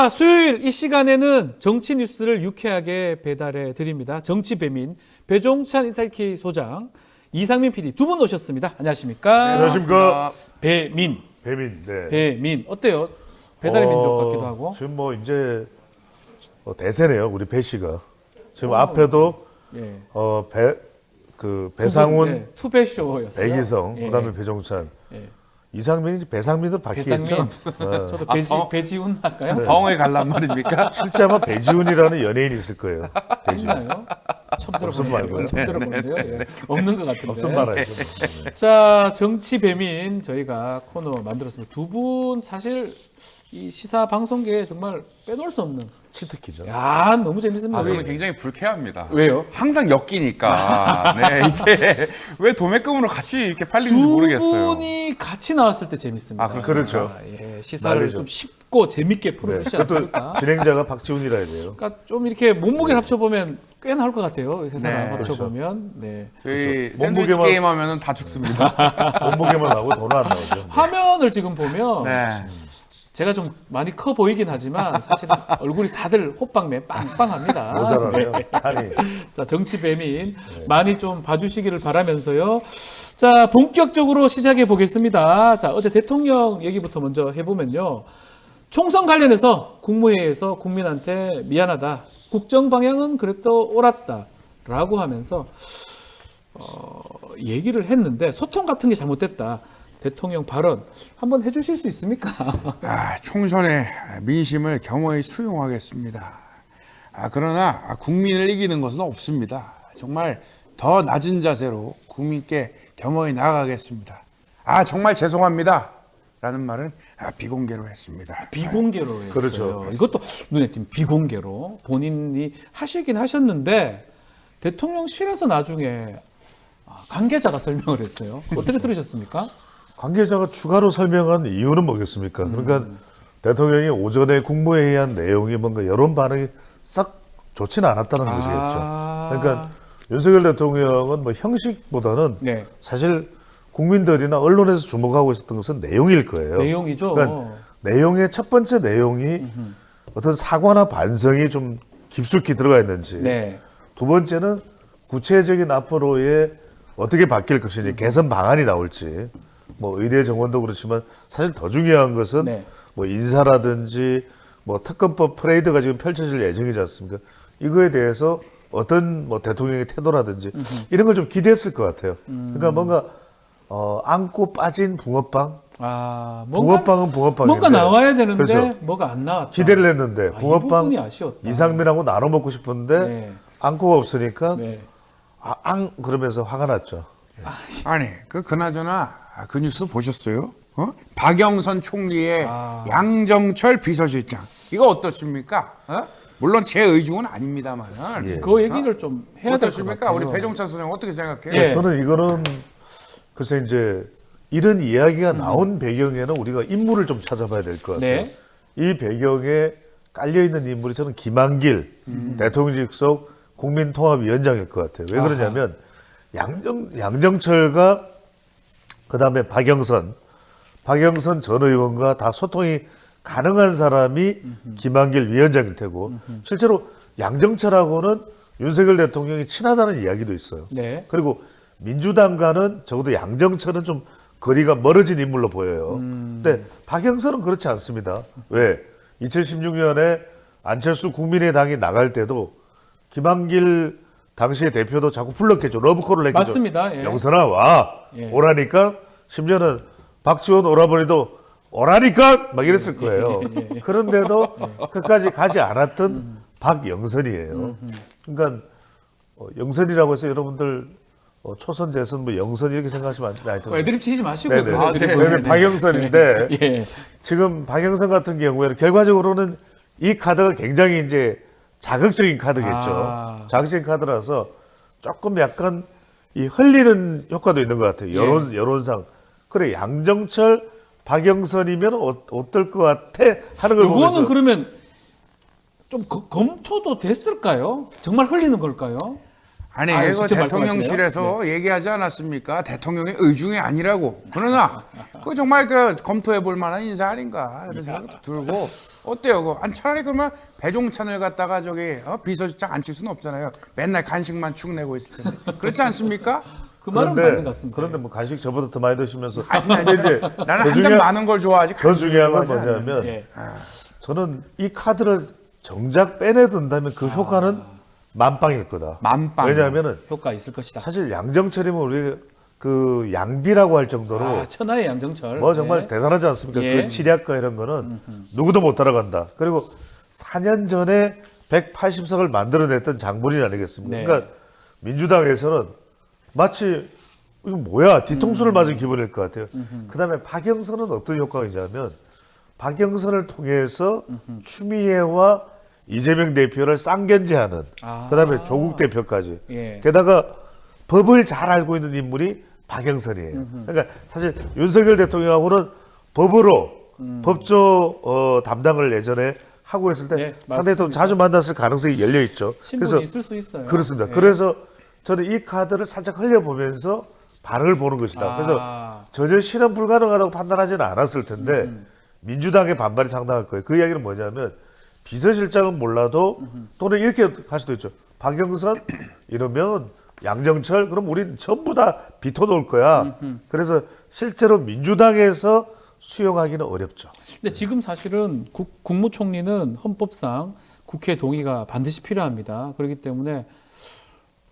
자, 수요일 이 시간에는 정치 뉴스를 유쾌하게 배달해 드립니다. 정치 배민 배종찬 인사이트 소장, 이상민 PD 두 분 오셨습니다. 안녕하십니까? 네, 안녕하십니까? 배민. 네. 배민 어때요? 배달의 민족 같기도 하고. 지금 뭐 이제 대세네요, 우리 배 씨가. 지금 앞에도 예. 배상훈, 투배쇼였어요. 배기성, 예. 그다음에 배종찬, 예. 이상민이 배상민으로 바뀌었죠. 배상민. 저도 배지훈 할까요? 성을 갈란 말입니까? 실제 아마 배지훈이라는 연예인이 있을 거예요. 배지훈. 있나요? 처음 없음 들어보는데요. 말고요. 처음 들어보는데요. 예. 없는 것 같은데. 없음 말아야죠. 자, 정치 배민 저희가 코너 만들었습니다. 두 분 사실 이 시사 방송계에 정말 빼놓을 수 없는. 치트키죠. 야, 너무 재밌습니다. 저는 굉장히 불쾌합니다. 왜요? 항상 엮이니까. 네, 이게 왜 도매금으로 같이 이렇게 팔리는지 두 모르겠어요. 분이 같이 나왔을 때 재밌습니다. 아, 그렇습니까? 그렇죠. 예, 시사를 난리죠. 좀 쉽고 재밌게 네. 풀어주시지 그것도 않습니까? 진행자가 박지훈이라 해야 돼요. 그러니까 좀 이렇게 몸무게를 합쳐보면 꽤 나올 것 같아요. 세 사람 네, 합쳐보면. 네. 저희 그렇죠. 샌드위치 몸무게만- 게임 하면은 다 죽습니다. 몸무게만 나오고 돈은 안 나오죠. 화면을 지금 보면 네. 제가 좀 많이 커 보이긴 하지만 사실은 얼굴이 다들 호빵매 빵빵합니다. 모자라네요. 네. 산이. 자, 정치 배민 많이 좀 봐주시기를 바라면서요. 자, 본격적으로 시작해 보겠습니다. 자, 어제 대통령 얘기부터 먼저 해보면요. 총선 관련해서 국무회의에서 국민한테 미안하다. 국정 방향은 그래도 옳았다라고 하면서 얘기를 했는데 소통 같은 게 잘못됐다. 대통령 발언 한번 해주실 수 있습니까? 총선의 민심을 겸허히 수용하겠습니다. 그러나 국민을 이기는 것은 없습니다. 정말 더 낮은 자세로 국민께 겸허히 나아가겠습니다. 정말 죄송합니다. 라는 말은 비공개로 했습니다. 비공개로 했어요. 그렇죠. 이것도 눈에 띈 비공개로 본인이 하시긴 하셨는데 대통령실에서 나중에 관계자가 설명을 했어요. 어떻게 들으셨습니까? 관계자가 추가로 설명한 이유는 뭐겠습니까? 그러니까 대통령이 오전에 국무회의한 내용이 뭔가 여론 반응이 싹 좋지는 않았다는 것이겠죠. 그러니까 윤석열 대통령은 뭐 형식보다는 네. 사실 국민들이나 언론에서 주목하고 있었던 것은 내용일 거예요. 내용이죠. 그러니까 내용의 첫 번째 내용이 어떤 사과나 반성이 좀 깊숙이 들어가 있는지, 네. 두 번째는 구체적인 앞으로의 어떻게 바뀔 것인지 개선 방안이 나올지, 뭐 의대 정원도 그렇지만 사실 더 중요한 것은 네. 뭐 인사라든지 뭐 특검법 프레이드가 지금 펼쳐질 예정이지 않습니까? 이거에 대해서 어떤 뭐 대통령의 태도라든지 이런 걸 좀 기대했을 것 같아요. 그러니까 뭔가 안고 빠진 붕어빵. 붕어빵은 붕어빵인데 뭔가 나와야 되는데 그렇죠. 뭐가 안 나왔다. 기대를 했는데 이 붕어빵 부분이 아쉬웠다. 이상민하고 나눠 먹고 싶었는데 네. 안고가 없으니까 네. 그러면서 화가 났죠. 그나저나 그 뉴스 보셨어요? 박영선 총리의 양정철 비서실장. 이거 어떻습니까? 물론 제 의중은 아닙니다만은. 예. 그 얘기를 좀 해야 될 것 어떻습니까? 같아요. 우리 배종찬 소장 어떻게 생각해요? 예. 저는 이거는 글쎄 이제 이런 이야기가 나온 배경에는 우리가 인물을 좀 찾아봐야 될 것 같아요. 네. 이 배경에 깔려 있는 인물이 저는 김한길 대통령직 속 국민통합위원장일 것 같아요. 왜 그러냐면 양정철과 그다음에 박영선 전 의원과 다 소통이 가능한 사람이 김한길 위원장일 테고 실제로 양정철하고는 윤석열 대통령이 친하다는 이야기도 있어요. 네. 그리고 민주당과는 적어도 양정철은 좀 거리가 멀어진 인물로 보여요. 근데 박영선은 그렇지 않습니다. 왜? 2016년에 안철수 국민의당이 나갈 때도 김한길 당시의 대표도 자꾸 불렀겠죠. 러브콜을 했겠죠. 맞습니다. 예. 영선아 와. 예. 오라니까 심지어는 박지원 오라버니도 오라니까 막 이랬을 거예요. 그런데도 끝까지 가지 않았던 박영선이에요. 그러니까 영선이라고 해서 여러분들 초선 재선 뭐 영선 이렇게 생각하시면 안 돼요. 애드립 치지 마시고요. 네네. 애드립 네네. 박영선인데 예. 지금 박영선 같은 경우에는 결과적으로는 이 카드가 굉장히 이제 자극적인 카드겠죠. 자극적인 카드라서 조금 약간 이 흘리는 효과도 있는 것 같아요. 여론상. 그래 양정철, 박영선이면 어떨 것 같아 하는 걸 보면서 이거는 그러면 좀 검토도 됐을까요? 정말 흘리는 걸까요? 아니 아유, 그 직접 대통령실에서 얘기하지 않았습니까? 대통령의 의중이 아니라고. 그러나 그 정말 그 검토해 볼 만한 인사 아닌가 이런 생각도 들고 어때요? 차라리 그러면 배종찬을 갖다가 저기 비서실장 앉힐 수는 없잖아요. 맨날 간식만 축 내고 있을 텐데 그렇지 않습니까? 그 말은 맞는 것 같습니다. 그런데 뭐 간식 저보다 더 많이 드시면서 아니, 이제 나는 더 한 잔 많은 걸 좋아하지. 더 중요한 건 좋아하지 않는데. 뭐냐면 예. 저는 이 카드를 정작 빼내둔다면 그 효과는 만빵일 거다. 만빵. 왜냐하면은 효과 있을 것이다. 사실 양정철이면 우리 그 양비라고 할 정도로 천하의 양정철. 뭐 정말 네. 대단하지 않습니까? 예. 그 치략과 이런 거는 누구도 못 따라간다. 그리고 4년 전에 180석을 만들어냈던 장본인 아니겠습니까? 네. 그러니까 민주당에서는 마치 이거 뭐야 뒤통수를 맞은 기분일 것 같아요. 그다음에 박영선은 어떤 효과가 있냐면 박영선을 통해서 추미애와 이재명 대표를 쌍견제하는 그다음에 조국 대표까지 예. 게다가 법을 잘 알고 있는 인물이 박영선이에요. 그러니까 사실 윤석열 대통령하고는 법으로 법조 담당을 예전에 하고 있을 때 네, 상당히 또 맞습니다. 자주 만났을 가능성이 열려 있죠. 신분이 있을 수 있어요. 그렇습니다. 예. 그래서 저는 이 카드를 살짝 흘려보면서 반응을 보는 것이다. 그래서 전혀 실현 불가능하다고 판단하지는 않았을 텐데 민주당의 반발이 상당할 거예요. 그 이야기는 뭐냐면 비서실장은 몰라도 또는 이렇게 할 수도 있죠. 박영선 이러면 양정철 그럼 우린 전부 다 비토놓을 거야. 그래서 실제로 민주당에서 수용하기는 어렵죠. 근데 지금 사실은 국무총리는 헌법상 국회 동의가 반드시 필요합니다. 그렇기 때문에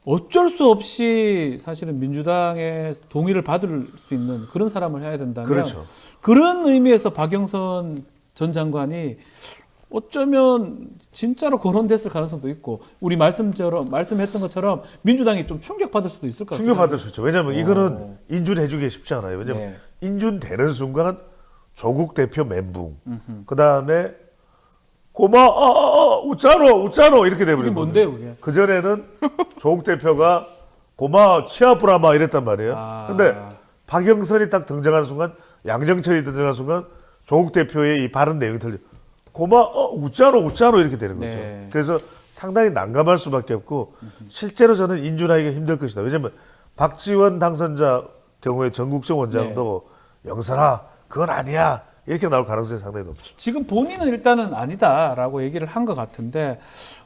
어쩔 수 없이 사실은 민주당의 동의를 받을 수 있는 그런 사람을 해야 된다면 그렇죠. 그런 의미에서 박영선 전 장관이 어쩌면 진짜로 거론됐을 가능성도 있고 우리 말씀했던 것처럼 민주당이 좀 충격받을 수도 있을 것 같아요. 충격받을 수 있죠. 왜냐하면 이거는 인준해주기 쉽지 않아요. 왜냐하면 네. 인준되는 순간 조국 대표 멘붕, 그 다음에 웃자노 이렇게 이게 되버리고 뭔데요, 그게? 그 전에는 조국 대표가 치아프라마 이랬단 말이에요. 근데 박영선이 딱 등장하는 순간, 양정철이 등장하는 순간 조국 대표의 이 발언 내용이 들려. 웃자노 이렇게 되는 거죠. 네. 그래서 상당히 난감할 수밖에 없고 실제로 저는 인준하기가 힘들 것이다. 왜냐하면 박지원 당선자 경우에 전국정 원장도 영선아 그건 아니야 이렇게 나올 가능성이 상당히 높죠. 지금 본인은 일단은 아니다라고 얘기를 한 것 같은데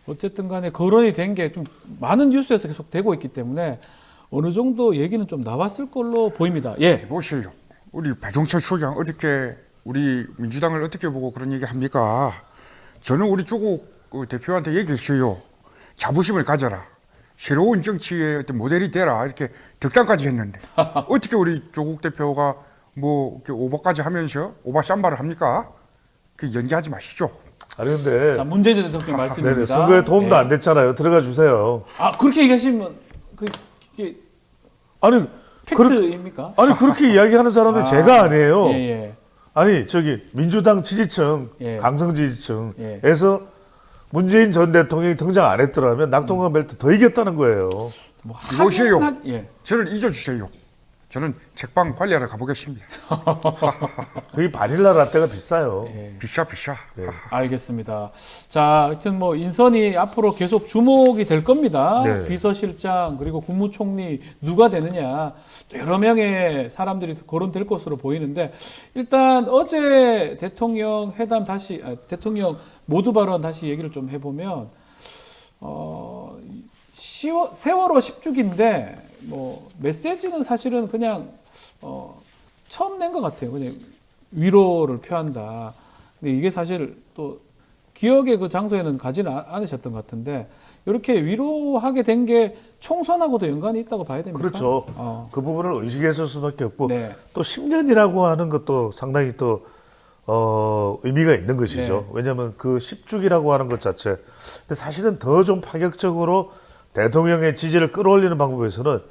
어쨌든 간에 거론이 된 게 좀 많은 뉴스에서 계속 되고 있기 때문에 어느 정도 얘기는 좀 나왔을 걸로 보입니다. 예. 보세요. 우리 배종철 소장 어떻게 우리 민주당을 어떻게 보고 그런 얘기 합니까? 저는 우리 조국 그 대표한테 얘기했어요. 자부심을 가져라. 새로운 정치의 어떤 모델이 되라. 이렇게 득담까지 했는데 어떻게 우리 조국 대표가 뭐 이렇게 오버까지 하면서 오바 쌈바를 합니까? 그 연기하지 마시죠. 아니 근데 자, 문재인 전 대통령 말씀입니다. 네네, 선거에 도움도 안 됐잖아요. 들어가 주세요. 그렇게 얘기하시면 그게 아니 팩트입니까? 아니 그렇게 이야기하는 사람은 제가 아니에요. 예. 아니 저기 민주당 지지층, 예. 강성 지지층에서 문재인 전 대통령이 등장 안 했더라면 낙동강 벨트 더 이겼다는 거예요. 뭐 이보세요. 예. 저를 잊어주세요. 저는 책방 관리하러 가보겠습니다. 거기 바닐라 라떼가 비싸요. 비싸. 알겠습니다. 자, 하여튼 뭐 인선이 앞으로 계속 주목이 될 겁니다. 네. 비서실장 그리고 국무총리 누가 되느냐 또 여러 명의 사람들이 거론될 것으로 보이는데 일단 어제 대통령 회담 대통령 모두 발언 다시 얘기를 좀 해보면 세월호 10주기인데 뭐 메시지는 사실은 그냥 처음 낸 것 같아요. 그냥 위로를 표한다. 근데 이게 사실 또 기억의 그 장소에는 가지는 않으셨던 것 같은데 이렇게 위로하게 된 게 총선하고도 연관이 있다고 봐야 됩니까? 그렇죠. 그 부분을 의식했을 수밖에 없고 네. 또 10년이라고 하는 것도 상당히 또 의미가 있는 것이죠. 네. 왜냐하면 그 10주기라고 하는 것 자체. 근데 사실은 더 좀 파격적으로 대통령의 지지를 끌어올리는 방법에서는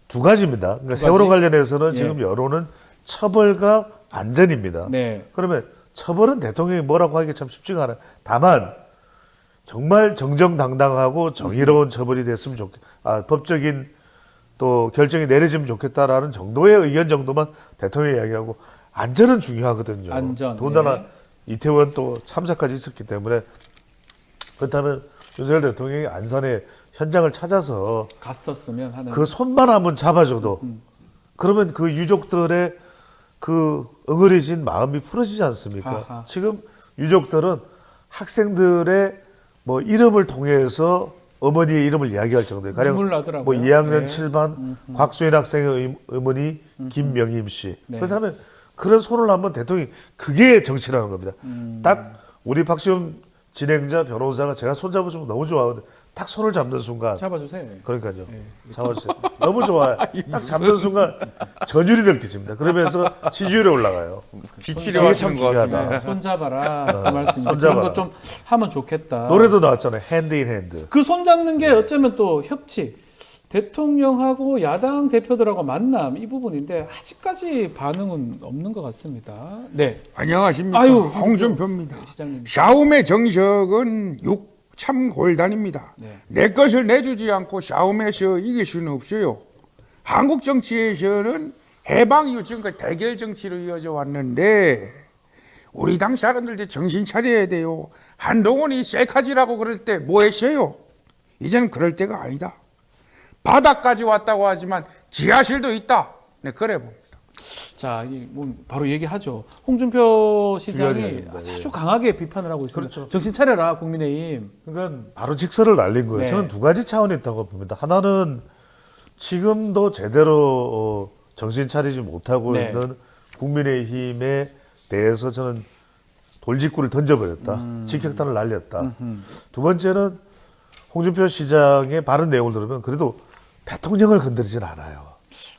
두 가지입니다. 그러니까 세월호 관련해서는 예. 지금 여론은 처벌과 안전입니다. 네. 그러면 처벌은 대통령이 뭐라고 하기가 참 쉽지가 않아요. 다만 정말 정정당당하고 정의로운 처벌이 됐으면 법적인 또 결정이 내려지면 좋겠다라는 정도의 의견 정도만 대통령이 이야기하고 안전은 중요하거든요. 안전. 더군다나 네. 이태원 또 참사까지 있었기 때문에 그렇다면 윤석열 대통령이 안산에 현장을 찾아서 갔었으면 하는. 그 손만 한번 잡아줘도 그러면 그 유족들의 그 응어리진 마음이 풀어지지 않습니까? 아하. 지금 유족들은 학생들의 뭐 이름을 통해서 어머니의 이름을 이야기할 정도예요. 가령 눈물 나더라고요. 뭐 2학년 네. 7반 곽수인 학생의 어머니 김명임 씨. 네. 그렇다면 그런 손을 한번 대통령이 그게 정치라는 겁니다. 딱 우리 박시훈 진행자 변호사가 제가 손 잡아주면 너무 좋아하거든요. 딱 손을 잡는 순간 잡아주세요. 그러니까요. 잡아주세요. 너무 좋아요. 딱 잡는 순간 전율이 느껴집니다. 그러면서 지지율이 올라가요. 기치려 하시는 것 중요하다. 같습니다. 손 잡아라 그 말씀입니다. 손잡아라. 그런 거 좀 하면 좋겠다. 노래도 나왔잖아요. 핸드 인 핸드. 그 손 잡는 게 어쩌면 또 협치. 대통령하고 야당 대표들하고 만남 이 부분인데 아직까지 반응은 없는 것 같습니다. 네, 안녕하십니까. 아유, 홍준표입니다. 시장님. 샤움의 정석은 육참골단입니다. 네. 내 것을 내주지 않고 샤움에서 이길 수는 없어요. 한국 정치에서는 해방 이후 지금까지 대결 정치로 이어져 왔는데 우리 당 사람들도 정신 차려야 돼요. 한동훈이 셀카지라고 그럴 때 뭐 했어요? 이제는 그럴 때가 아니다. 바닥까지 왔다고 하지만 지하실도 있다. 네, 그래 봅니다. 자, 뭐 바로 얘기하죠. 홍준표 중요한 시장이 이야기입니다. 아주 강하게 비판을 하고 있습니다. 그렇죠. 정신 차려라, 국민의힘. 그러니까 바로 직설을 날린 거예요. 네. 저는 두 가지 차원이 있다고 봅니다. 하나는 지금도 제대로 정신 차리지 못하고 네. 있는 국민의힘에 대해서 저는 돌직구를 던져버렸다. 직격탄을 날렸다. 두 번째는 홍준표 시장의 바른 내용을 들으면 그래도 대통령을 건드리진 않아요.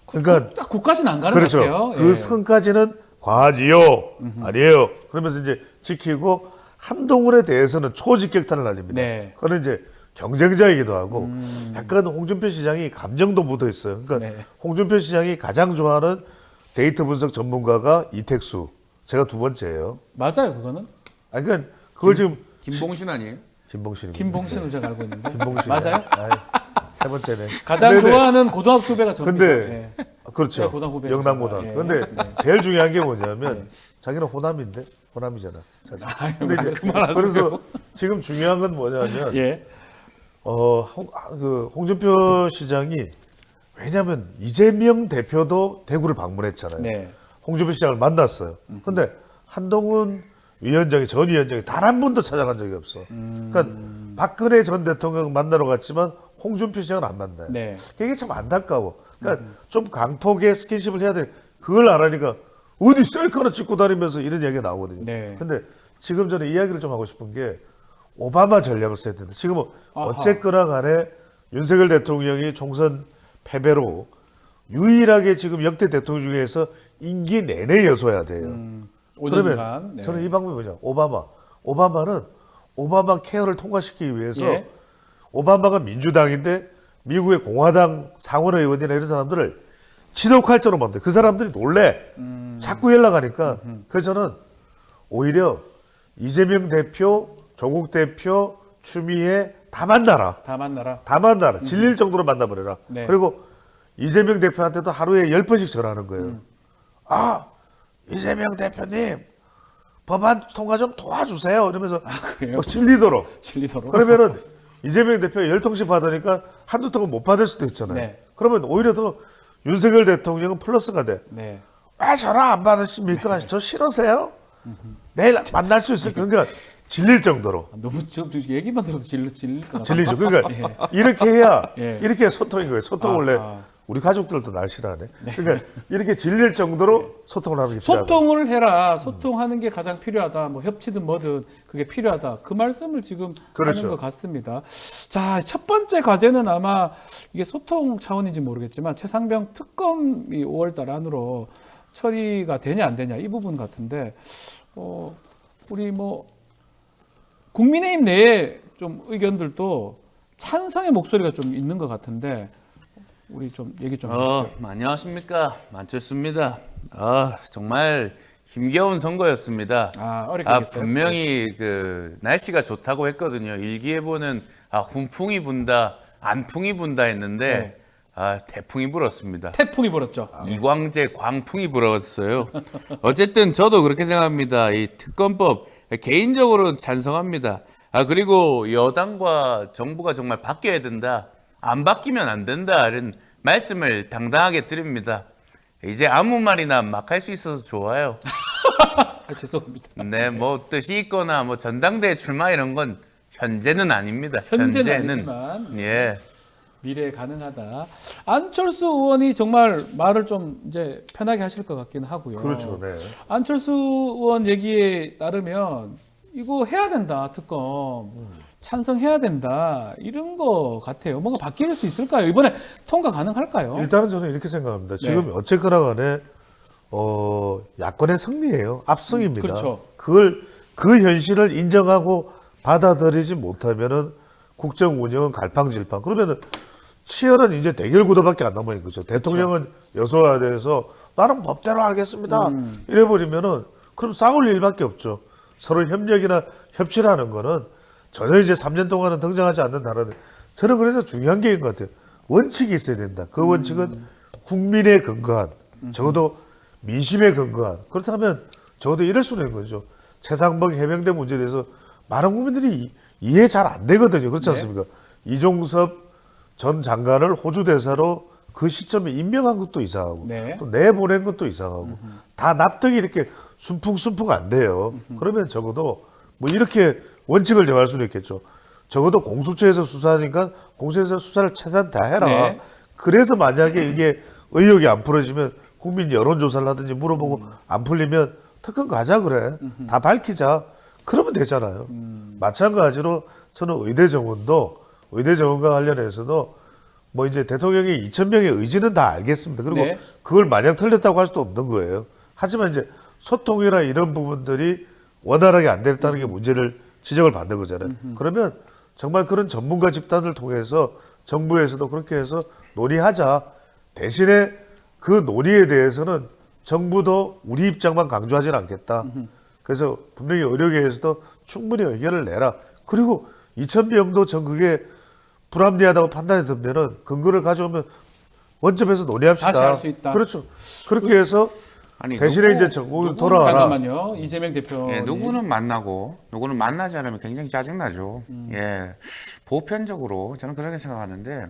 그러니까 딱 그까지는 안 가는 그렇죠. 것 같아요. 그 예. 선까지는 과하지요. 아니에요. 그러면서 이제 지키고 한동훈에 대해서는 초직격탄을 날립니다. 네. 그는 이제 경쟁자이기도 하고 약간 홍준표 시장이 감정도 묻어 있어요. 그러니까 네. 홍준표 시장이 가장 좋아하는 데이터 분석 전문가가 이택수. 제가 두 번째예요. 맞아요, 그거는. 아니 그러니까 그걸 지금 김봉신 아니에요? 김봉신입니다. 김봉신으로 제가 알고 있는데. 김봉신. 맞아요? 세 번째네. 가장 네네. 좋아하는 고등학교 후배가 저입니다. 근데 예. 그렇죠. 네, 고등 후배죠. 영남고등. 예. 근데 제일 중요한 게 뭐냐면 자기는 호남인데 호남이잖아. 사실. 근데 이제 그래서 지금 중요한 건 뭐냐면 예. 홍준표 시장이 왜냐하면 이재명 대표도 대구를 방문했잖아요. 네. 홍준표 시장을 만났어요. 근데 한동훈 위원장이 전 위원장이 단 한 번도 찾아간 적이 없어. 그러니까 박근혜 전 대통령 만나러 갔지만 홍준표 시장은 안 만나요. 네. 그게 참 안타까워. 그러니까 좀 강폭의 스킨십을 해야 돼. 그걸 안 하니까 어디 셀카를 찍고 다니면서 이런 얘기가 나오거든요. 네. 근데 지금 저는 이야기를 좀 하고 싶은 게 오바마 전략을 써야 된다. 지금은 아하. 어쨌거나 간에 윤석열 대통령이 총선 패배로 유일하게 지금 역대 대통령 중에서 임기 내내 여소해야 돼요. 5년간. 그러면 네. 저는 이 방법이 뭐냐. 오바마는 오바마 케어를 통과시키기 위해서 예. 오바마가 민주당인데 미국의 공화당 상원의원이나 이런 사람들을 지독할처럼 만들어요. 그 사람들이 놀래. 자꾸 연락하니까. 그래서 저는 오히려 이재명 대표, 조국 대표, 추미애 다 만나라. 다 만나라. 다 만나라. 질릴 정도로 만나버려라. 네. 그리고 이재명 대표한테도 하루에 10번씩 전화하는 거예요. 아, 이재명 대표님, 법안 통과 좀 도와주세요. 이러면서 그래요? 질리도록. 진리도록. 그러면은 이재명 대표 10통씩 받으니까 한두 통은 못 받을 수도 있잖아요. 네. 그러면 오히려 더 윤석열 대통령은 플러스가 돼. 네. 왜 전화 안 받으십니까? 저 싫으세요? 내일 만날 수 있을 그러니까 질릴 정도로. 너무 저 얘기만 들어도 질릴 것 같아요. 질리죠. 그러니까 이렇게 해야 예. 이렇게 해야 소통인 거예요. 소통 원래 우리 가족들도 날 싫어하네. 그러니까 이렇게 질릴 정도로 소통을 하는 게 필요하다. 소통을 해라. 소통하는 게 가장 필요하다. 뭐 협치든 뭐든 그게 필요하다. 그 말씀을 지금 그렇죠. 하는 것 같습니다. 자, 첫 번째 과제는 아마 이게 소통 차원인지 모르겠지만 최상병 특검이 5월달 안으로 처리가 되냐 안 되냐 이 부분 같은데 우리 뭐 국민의힘 내에 좀 의견들도 찬성의 목소리가 좀 있는 것 같은데 우리 좀 얘기 좀 해주세요. 안녕하십니까. 만철수입니다. 정말 힘겨운 선거였습니다. 어렵겠어요. 분명히 그 날씨가 좋다고 했거든요. 일기예보는 훈풍이 분다, 안풍이 분다 했는데 태풍이 불었습니다. 태풍이 불었죠. 이광재 광풍이 불었어요. 어쨌든 저도 그렇게 생각합니다. 이 특검법 개인적으로는 찬성합니다. 그리고 여당과 정부가 정말 바뀌어야 된다. 안 바뀌면 안 된다. 이런 말씀을 당당하게 드립니다. 이제 아무 말이나 막 할 수 있어서 좋아요. 죄송합니다. 네, 뭐 뜻이 있거나 뭐 전당대회 출마 이런 건 현재는 아닙니다. 현재는 아니지만 예. 미래에 가능하다. 안철수 의원이 정말 말을 좀 이제 편하게 하실 것 같긴 하고요. 그렇죠. 네. 안철수 의원 얘기에 따르면 이거 해야 된다, 특검. 찬성해야 된다. 이런 거 같아요. 뭔가 바뀔 수 있을까요? 이번에 통과 가능할까요? 일단은 저는 이렇게 생각합니다. 지금 네. 어쨌거나 간에 야권의 승리예요. 압승입니다. 그렇죠. 그 현실을 인정하고 받아들이지 못하면은 국정 운영은 갈팡질팡. 그러면은 치열한 이제 대결 구도밖에 안 남아 있는 거죠. 대통령은 여소야대에서 나는 법대로 하겠습니다. 이래버리면은 그럼 싸울 일밖에 없죠. 서로 협력이나 협치를 하는 거는 전혀 이제 3년 동안은 등장하지 않는다는. 저는 그래서 중요한 게 있는 것 같아요. 원칙이 있어야 된다. 그 원칙은 국민에 근거한, 적어도 민심에 근거한. 그렇다면 적어도 이럴 수는 있는 거죠. 최상봉 해병대 문제에 대해서 많은 국민들이 이해 잘 안 되거든요. 그렇지 않습니까? 이종섭 전 장관을 호주 대사로 그 시점에 임명한 것도 이상하고 네. 또 내보낸 것도 이상하고 다 납득이 이렇게 순풍순풍 안 돼요. 그러면 적어도 뭐 이렇게 원칙을 정할 수는 있겠죠. 적어도 공수처에서 수사하니까 공수처에서 수사를 최대한 다 해라. 네. 그래서 만약에 이게 의혹이 안 풀어지면 국민 여론조사를 하든지 물어보고 안 풀리면 특검 가자 그래. 다 밝히자. 그러면 되잖아요. 마찬가지로 저는 의대 정원과 관련해서도 뭐 이제 대통령이 2,000명의 의지는 다 알겠습니다. 그리고 네. 그걸 마냥 틀렸다고 할 수도 없는 거예요. 하지만 이제 소통이나 이런 부분들이 원활하게 안 됐다는 게 문제를 지적을 받는 거잖아요. 그러면 정말 그런 전문가 집단을 통해서 정부에서도 그렇게 해서 논의하자. 대신에 그 논의에 대해서는 정부도 우리 입장만 강조하지는 않겠다. 그래서 분명히 의료계에서도 충분히 의견을 내라. 그리고 2,000명도 전국에 불합리하다고 판단이 들면은 근거를 가져오면 원점에서 논의합시다. 다시 할 수 있다. 그렇죠. 그렇게 해서 아니, 대신에 이제 전국을 누구- 돌아와라. 잠깐만요. 이재명 대표. 예, 누구는 만나고 누구는 만나지 않으면 굉장히 짜증나죠. 예, 보편적으로 저는 그렇게 생각하는데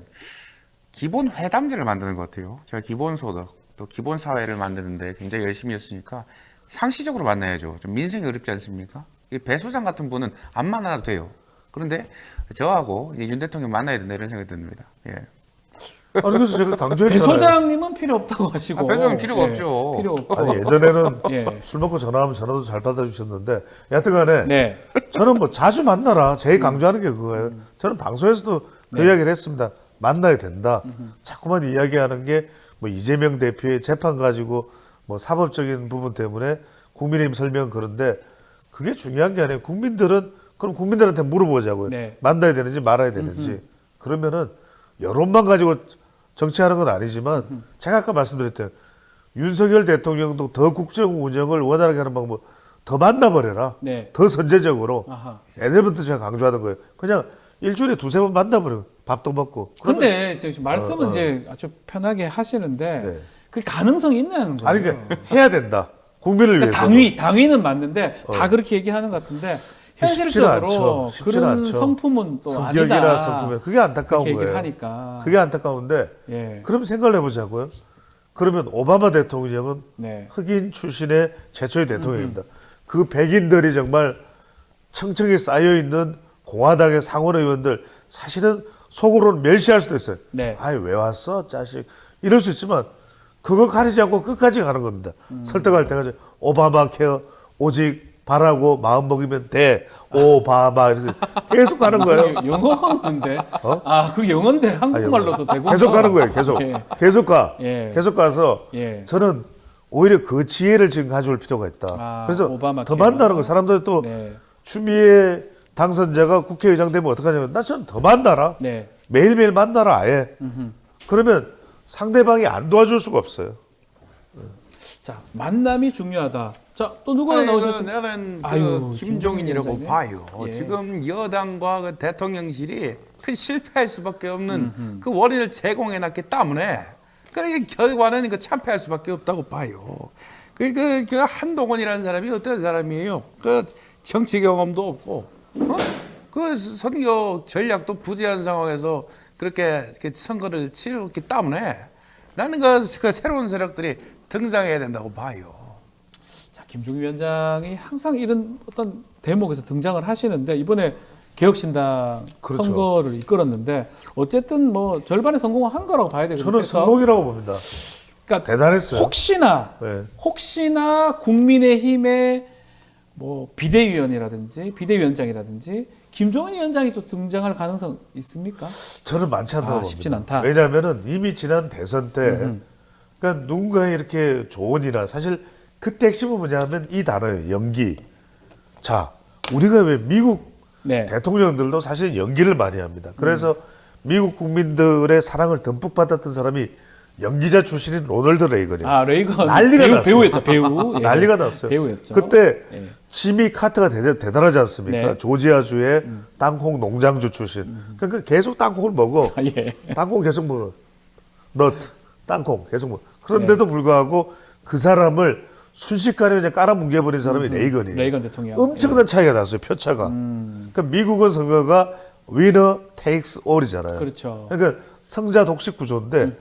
기본 회담제를 만드는 것 같아요. 제가 기본소득 또 기본 사회를 만드는데 굉장히 열심히 했으니까 상시적으로 만나야죠. 좀 민생이 어렵지 않습니까? 이 배 소장 같은 분은 안 만나도 돼요. 그런데 저하고 이제 윤 대통령 만나야 된다 이런 생각이 듭니다. 예. 아니 그래서 제가 배 강조했잖아요. 소장님은 필요 없다고 하시고. 배 소장 필요가 예, 없죠. 필요 없고. 아니 예전에는 예. 술 먹고 전화하면 전화도 잘 받아주셨는데 여하튼간에 네. 저는 뭐 자주 만나라. 제일 강조하는 게 그거예요. 저는 방송에서도 그 이야기를 했습니다. 만나야 된다. 자꾸만 이야기하는 게 뭐 이재명 대표의 재판 가지고 뭐 사법적인 부분 때문에 국민의힘 설명은 그런데 그게 중요한 게 아니에요. 국민들은 그럼 국민들한테 물어보자고요. 네. 만나야 되는지 말아야 되는지. 그러면은 여론만 가지고 정치하는 건 아니지만 제가 아까 말씀드렸던 윤석열 대통령도 더 국정 운영을 원활하게 하는 방법 더 만나버려라. 네. 더 선제적으로. 아하. 예전부터 제가 강조하던 거예요. 그냥 일주일에 2-3번 만나버려요. 밥도 먹고. 그러면- 근데 이제 말씀은 이제 아주 편하게 하시는데 네. 그 가능성이 있냐는 거예요. 아니 그러니까 해야 된다. 국민을 그러니까 위해서. 당위는 맞는데 다 그렇게 얘기하는 것 같은데 현실적으로 쉽지는 그런 않죠. 성품은 또 성격이나 아니다. 성품이 그게 안타까운 그렇게 얘기를 거예요. 하니까. 그게 안타까운데 예. 그럼 생각을 해보자고요. 그러면 오바마 대통령은 네. 흑인 출신의 최초의 대통령입니다. 그 백인들이 정말 청청이 쌓여 있는 공화당의 상원 의원들 사실은 속으로는 멸시할 수도 있어요. 네. 아이 왜 왔어 자식 이럴 수 있지만 그거 가리지 않고 끝까지 가는 겁니다. 설득할 때까지 오바마 케어 오직 바라고 마음 먹이면 돼 오바마 이렇게 계속 가는 거예요. 영어인데. 아, 그 영어인데 한국말로도 되고. 계속 가는 거예요. 계속 예. 계속 가. 예. 계속 가서 예. 저는 오히려 그 지혜를 지금 가져올 필요가 있다. 아, 그래서 오바마 더 케어. 만나는 거 사람들이 또 네. 추미애 당선자가 국회의장 되면 어떡하냐면 나 저는 더 만나라. 네. 매일매일 만나라 아예. 그러면 상대방이 안 도와줄 수가 없어요. 자, 만남이 중요하다. 자, 또 누가 나오셨습니까? 나는 아유, 김종인이라고 김종인 봐요. 예. 지금 여당과 그 대통령실이 그 실패할 수밖에 없는 그 원인을 제공해놨기 때문에 그 결과는 그 참패할 수밖에 없다고 봐요. 그 한동훈이라는 사람이 어떤 사람이에요? 그 정치 경험도 없고, 그 선거 전략도 부재한 상황에서 그렇게 선거를 치렀기 때문에 나는 그 새로운 세력들이 등장해야 된다고 봐요. 자, 김종인 위원장이 항상 이런 어떤 대목에서 등장을 하시는데 이번에 개혁신당 그렇죠. 선거를 이끌었는데 어쨌든 뭐 절반의 성공을 한 거라고 봐야 되거든요. 저는 성공이라고 봅니다. 그러니까 대단했어요. 혹시나 국민의힘의 뭐 비대위원장이라든지 김종인 위원장이 또 등장할 가능성 있습니까? 저는 많지 않다고 봅니다. 쉽진 않다. 왜냐하면은 이미 지난 대선 때 그러니까 누군가의 이렇게 조언이나 사실 그때 핵심은 뭐냐면 이 단어예요. 연기. 자, 우리가 왜 미국 네. 대통령들도 사실 연기를 많이 합니다. 그래서 미국 국민들의 사랑을 듬뿍 받았던 사람이 연기자 출신인 로널드 레이건이에요. 아, 레이건 난리가 났어요. 배우였죠. 배우. 예. 난리가 났어요. 배우였죠. 그때 예. 지미 카트가 대단하지 않습니까? 네. 조지아주의 땅콩 농장주 출신. 그러니까 계속 땅콩을 먹어. 아, 예. 땅콩 계속 먹어. 너트, 땅콩 계속 먹어. 그런데도 불구하고 그 사람을 순식간에 그냥 깔아뭉개버린 사람이 레이건이에요. 레이건 대통령. 엄청난 차이가 났어요. 표차가. 그러니까 미국은 선거가 winner takes all이잖아요. 그렇죠. 그러니까 성자 독식 구조인데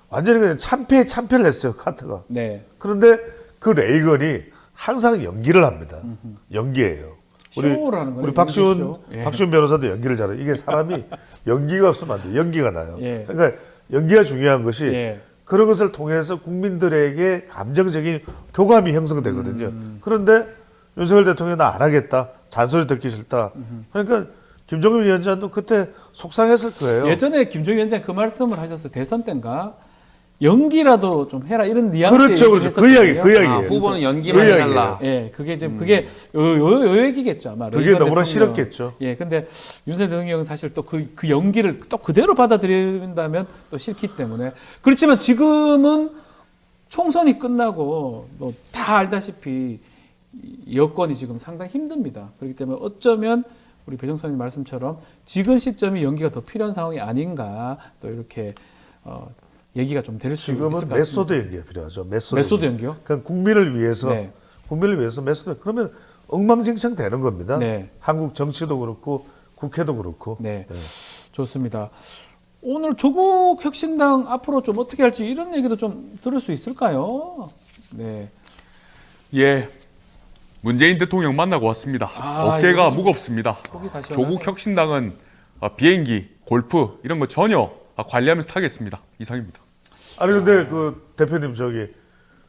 완전히 그냥 참패를 했어요. 카트가. 네. 그런데 그 레이건이 항상 연기를 합니다. 연기예요. 쇼를 하는 거예요. 우리 박지훈 쇼. 예. 변호사도 연기를 잘해요. 이게 사람이 연기가 없으면 안 돼요. 연기가 나요. 예. 그러니까 연기가 중요한 것이 예. 그런 것을 통해서 국민들에게 감정적인 교감이 형성되거든요. 그런데 윤석열 대통령이 나 안 하겠다. 잔소리 듣기 싫다. 그러니까 김종인 위원장도 그때 속상했을 거예요. 예전에 김종인 위원장 그 말씀을 하셨어요. 대선 때인가 연기라도 좀 해라 이런 뉘앙스의 그렇죠, 얘기를 그렇죠. 그 이야기, 그 했었거든요. 이야기예요. 후보는 연기만 그 해달라. 예, 그게 지금 그게 요 얘기겠죠 아마. 그게 레이건 너무나 대통령. 싫었겠죠. 예, 근데 윤석열 대통령은 사실 또 그 연기를 또 그대로 받아들인다면 또 싫기 때문에 그렇지만 지금은 총선이 끝나고 뭐 다 알다시피 이 여건이 지금 상당히 힘듭니다. 그렇기 때문에 어쩌면 우리 배종선님 말씀처럼 지금 시점이 연기가 더 필요한 상황이 아닌가 또 이렇게 얘기가 좀 될 수 있을 것 지금은 같습니다. 메소드 연기가 필요하죠. 메소드 연기요? 그러니까 국민을 위해서 네. 메소드. 그러면 엉망진창 되는 겁니다. 네. 한국 정치도 그렇고 국회도 그렇고. 네. 좋습니다. 오늘 조국 혁신당 앞으로 좀 어떻게 할지 이런 얘기도 좀 들을 수 있을까요? 네. 예, 문재인 대통령 만나고 왔습니다. 어깨가 이거 무겁습니다. 속이 다 시원하네. 조국 혁신당은 비행기, 골프 이런 거 전혀 관리하면서 타겠습니다. 이상입니다. 아니 근데 그 대표님 저기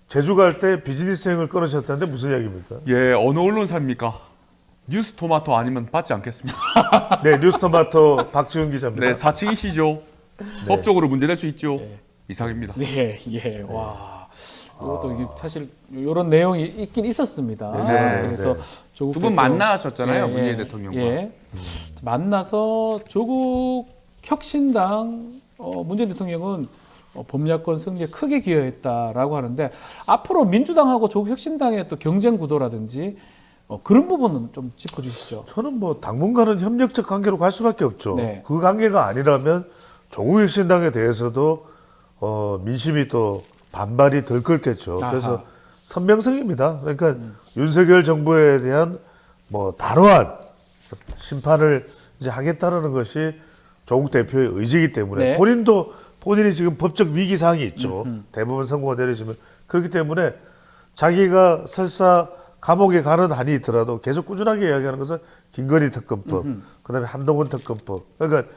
제주 갈 때 비즈니스행을 끊으셨다는데 무슨 이야기입니까? 예, 어느 언론사입니까? 뉴스토마토 아니면 받지 않겠습니다. 네, 뉴스토마토 박지훈 기자입니다. 네, 사칭이시죠. 법적으로 문제될 수 있죠. 이상입니다. 네, 예, 와. 이것도 이게 사실 이런 내용이 있긴 있었습니다. 네, 그래서 네. 조국 두 분 대표- 만나셨잖아요, 문재인 대통령과. 예. 만나서 조국 혁신당 문재인 대통령은 범야권 승리에 크게 기여했다라고 하는데 앞으로 민주당하고 조국 혁신당의 또 경쟁 구도라든지 그런 부분은 좀 짚어주시죠. 저는 뭐 당분간은 협력적 관계로 갈 수밖에 없죠. 네. 그 관계가 아니라면 조국 혁신당에 대해서도 민심이 또 반발이 덜 끓겠죠. 아하. 그래서 선명성입니다. 그러니까 윤석열 정부에 대한 뭐 단호한 심판을 이제 하겠다는 것이 조국 대표의 의지이기 때문에 네. 본인이 지금 법적 위기 사항이 있죠. 대부분 선고가 내려지면 그렇기 때문에 자기가 설사 감옥에 가는 한이 있더라도 계속 꾸준하게 이야기하는 것은 김건희 특검법, 그다음에 한동훈 특검법. 그러니까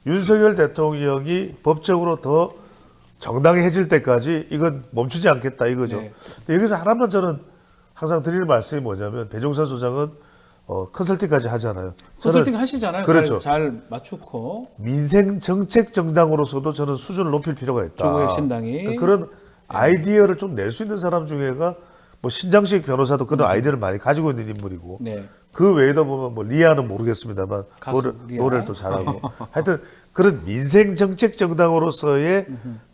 윤석열 대통령이 법적으로 더 정당해질 때까지 이건 멈추지 않겠다 이거죠. 네. 근데 여기서 하나만 저는 항상 드리는 말씀이 뭐냐면 배종찬 소장은 컨설팅까지 하잖아요. 저는 컨설팅 하시잖아요. 그렇죠. 잘 맞추고 민생 정책 정당으로서도 저는 수준을 높일 필요가 있다. 조국 혁신당이. 그러니까 그런 아이디어를 좀 낼 수 있는 사람 중에가 뭐 신장식 변호사도 그런 아이디어를 많이 가지고 있는 인물이고 네. 그 외에도 보면 뭐 리아는 모르겠습니다만 가수 리아. 노래를 또 잘하고 하여튼 그런 민생 정책 정당으로서의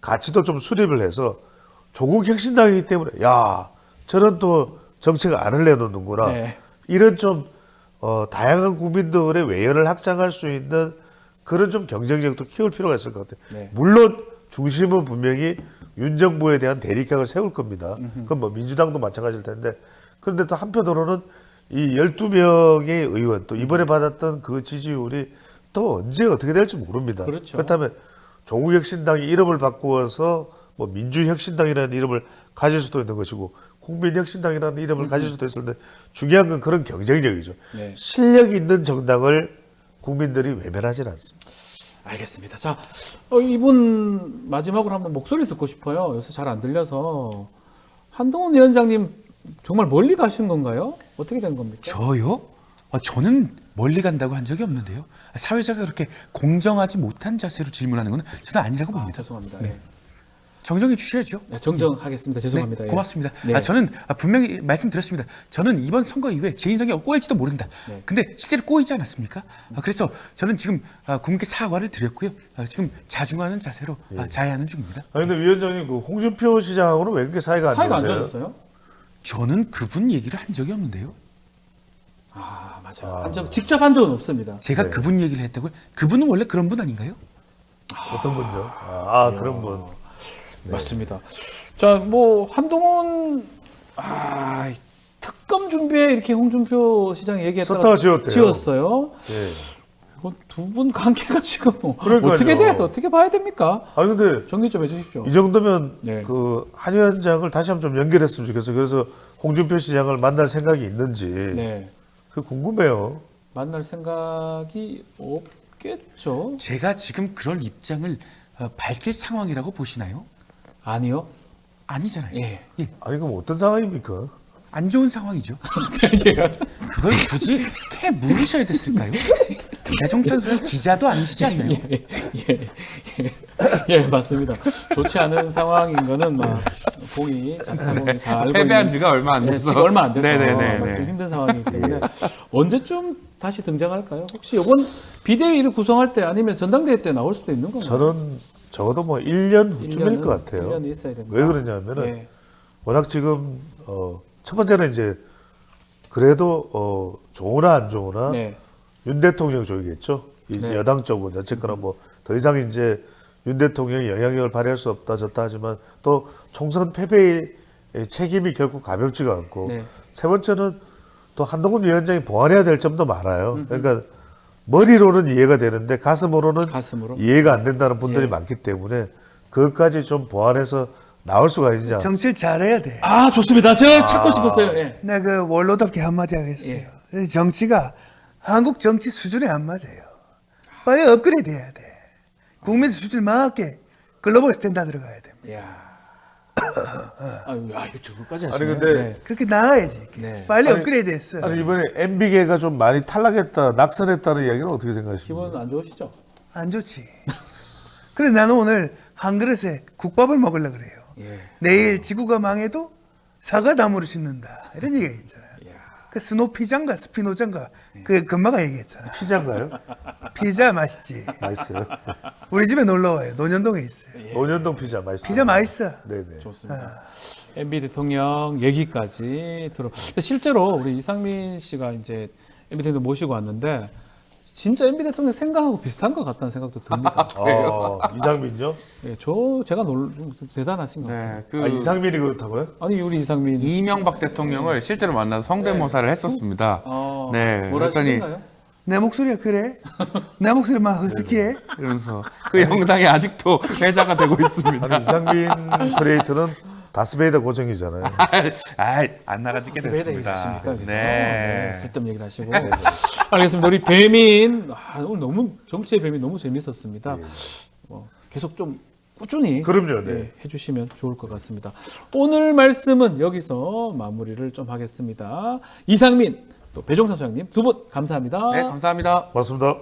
가치도 좀 수립을 해서 조국 혁신당이기 때문에 야 저런 또 정책 안을 내놓는구나 네. 이런 좀 다양한 국민들의 외연을 확장할 수 있는 그런 좀 경쟁력도 키울 필요가 있을 것 같아요. 네. 물론 중심은 분명히 윤 정부에 대한 대립각을 세울 겁니다. 그건 뭐 민주당도 마찬가지일 텐데 그런데 또 한편으로는 이 12명의 의원 또 이번에 받았던 그 지지율이 또 언제 어떻게 될지 모릅니다. 그렇죠. 그렇다면 조국혁신당이 이름을 바꾸어서 뭐 민주혁신당이라는 이름을 가질 수도 있는 것이고 국민혁신당이라는 이름을 가질 수도 있을 텐데 중요한 건 그런 경쟁력이죠. 네. 실력 있는 정당을 국민들이 외면하지 않습니다. 알겠습니다. 자, 이분 마지막으로 한번 목소리 듣고 싶어요. 요새 잘 안 들려서. 한동훈 위원장님 정말 멀리 가신 건가요? 어떻게 된 겁니까? 저요? 저는 멀리 간다고 한 적이 없는데요. 사회자가 그렇게 공정하지 못한 자세로 질문하는 건 저는 아니라고 봅니다. 죄송합니다. 네. 정정해 주셔야죠. 네, 정정하겠습니다. 죄송합니다. 네, 예. 고맙습니다. 네. 저는 분명히 말씀드렸습니다. 저는 이번 선거 이후에 제 인생이 꼬일지도 모른다. 네. 근데 실제로 꼬이지 않았습니까? 그래서 저는 지금 국민께 사과를 드렸고요. 지금 자중하는 자세로 자해하는 중입니다. 아니 근데 위원장님 그 홍준표 시장하고는 왜 그렇게 사이가 안 사이가 안 좋으세요? 좋아졌어요? 저는 그분 얘기를 한 적이 없는데요. 아, 맞아요. 직접 한 적은 없습니다. 제가 네. 그분 얘기를 했다고요? 그분은 원래 그런 분 아닌가요? 어떤 분요? 그런 분. 맞습니다. 자, 뭐 한동훈 특검 준비에 이렇게 홍준표 시장이 얘기했다가 썼다가 지웠대요. 지웠어요. 예. 이건 두 분 관계가 지금 뭐 그러니까요. 어떻게 돼요? 어떻게 봐야 됩니까? 아니 근데 정리 좀 해주십시오. 이 정도면 네. 그 한 위원장을 다시 한번 좀 연결했으면 좋겠어요. 그래서 홍준표 시장을 만날 생각이 있는지 네, 그 궁금해요. 만날 생각이 없겠죠? 제가 지금 그럴 입장을 밝힐 상황이라고 보시나요? 아니요. 아니잖아요. 예. 아니 그럼 어떤 상황입니까? 안 좋은 상황이죠. 예. 그걸 굳이 캐 물으셔야 됐을까요? 대종찬 선생 기자도 아니시지 않나요? 예, 맞습니다. 좋지 않은 상황인 거는 막 공이 자타공이 다 알고 패배한 있는- 지가 얼마 안 네, 돼서. 지금 얼마 안 돼서 네네네. 좀 힘든 상황이기 때문에 언제쯤 다시 등장할까요? 혹시 이번 비대위를 구성할 때 아니면 전당대회 때 나올 수도 있는 건가요? 저는 적어도 뭐 1년 후쯤일 1년은 것 같아요. 1년이 있어야 됩니다. 왜 그러냐면은 예. 워낙 지금 첫 번째는 이제 그래도 좋으나 안 좋으나 네. 윤 대통령 쪽이겠죠. 이 네. 여당 쪽은 어쨌거나 뭐 더 이상 이제 윤 대통령이 영향력을 발휘할 수 없다 졌다 하지만 또 총선 패배의 책임이 결코 가볍지가 않고 네. 세 번째는 또 한동훈 위원장이 보완해야 될 점도 많아요. 그러니까 머리로는 이해가 되는데 가슴으로 이해가 안 된다는 분들이 예. 많기 때문에 그것까지 좀 보완해서 나올 수가 있는지 정치를 잘해야 돼. 아, 좋습니다. 제가 찾고 싶었어요. 예. 내가 그 원로답게 한마디 하겠어요. 정치가 한국 정치 수준에 안 맞아요. 빨리 업그레이드 해야 돼. 국민 수준 맞게 글로벌 스탠다드로 가야 됩니다. 이야. 야, 이거 저거까지 아니 하시네. 근데 그렇게 나아야지. 이렇게. 네. 빨리 업그레이드 했어. 아니 이번에 MB계가 좀 많이 탈락했다, 낙선했다는 이야기는 어떻게 생각하십니까? 기분 안 좋으시죠? 안 좋지. 그래 나는 오늘 한 그릇에 국밥을 먹으려고 그래요. 예. 내일 지구가 망해도 사과나무를 심는다. 이런 얘기가 있잖아요. 그 스노피장가 스피노장가 그 금마가 얘기했잖아. 피자인가요? 피자 맛있지. 맛있어요. 우리 집에 놀러 와요. 논현동에 있어요. 온현동 피자 맛있어요. 피자 맛있어. 네네. 좋습니다. MB 대통령 얘기까지 들어. 실제로 우리 이상민 씨가 이제 MB 대통령 모시고 왔는데 진짜 MB 대통령 생각하고 비슷한 것 같다는 생각도 듭니다. 이상민요? 예, 제가 대단하신 것 같아요. 네, 그 이상민이 그렇다고요? 아니 우리 이상민 이명박 대통령을 실제로 만나서 성대모사를 했었습니다. 네, 뭐라 그랬더니 하시던가요? 내 목소리가 그래? 내 목소리 막 허스키해? 이러면서 그 영상이 아직도 회자가 되고 있습니다. 아니 이상민 크리에이터는 다스베이더 고정이잖아요. 안 나가지게 스웨덴 됐습니다. 얘기하십니까? 여기서? 네. 쓸데없는 얘기를 하시고. 알겠습니다. 우리 배민 오늘 너무 정치의 배민 너무 재밌었습니다. 계속 좀 꾸준히 그럼요, 네. 해주시면 좋을 것 같습니다. 오늘 말씀은 여기서 마무리를 좀 하겠습니다. 이상민 또 배종선 소장님 두 분 감사합니다. 네, 감사합니다. 고맙습니다.